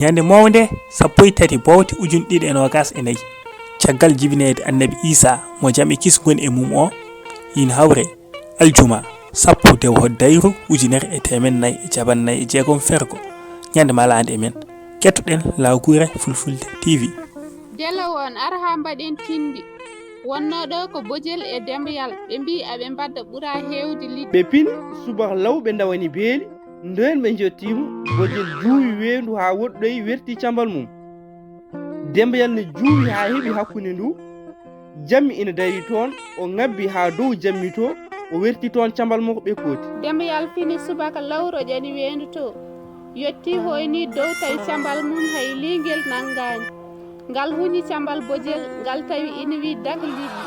Nyande mawde 13 bawti ujun ɗiɗi e nogas e nayi caggal jibinede annabi Isa mo jam e kisgoni e mum o yin hawre aljuma sappo dew hoddayru ujunere e temen e jabannay e jeegom fergo nyande malande men kettoɗen Lawgure Fulfulde TV. Dela won arha mbaɗen tindi wonno ɗo ko Bojel e Demmbayal ɓe mbi aɓe mbadda Ɓuraa heewde liɗɗi. ɓe pini subaka law ɓe dawani beeli nden ɓe jottimo Bojel juuwi weendu ha woɗɗoyi werti cambal mum. Demmbayal ne juuwi ha heeɓi hakkunde ndu jammi ina dari toon o ngabbi ha dow jammi to o werti toon cambal makko ɓe kooti. Demmbayal fini subaka law roƴani weendu to yetti hoyni dow tawi cambal mum hay liingel nanngani ngal huñi cambal Bojel ngal tawi ina wi dak liɗɗi.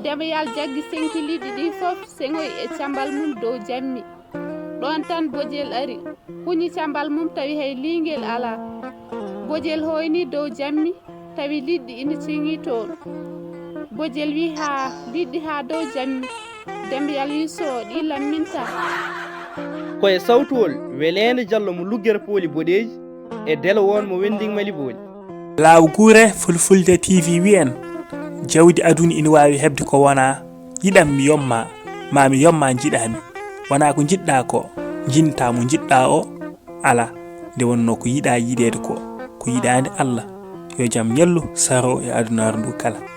Demmbayal jaggi senki liɗɗi ɗi fof seŋoy e cambal mum dow jammi ɗon tan Bojel ari huñi cambal mum tawi hay liingel ala. Bojel hoyni dow jammi tawi liɗɗi ina ciŋi toon. Bojel wi ha liɗɗi ha dow jammi. Demmbayal wi so ɗi lamminta koye sawtowol Welende Diallo mo luggere pooli boɗeji e Dela won mo wending mali booli. Lawgure Fulfulde TV wi'en jawdi aduna ina wawi hebde ko wona yiɗam mi yomma ma mi yomma jiɗami wona ko jiɗɗa ko jinta mo jiɗɗa o ala nde wonno ko yiɗa yiɗede ko yiɗande Allah yo jam ñallu saro e adunaru ndu kala.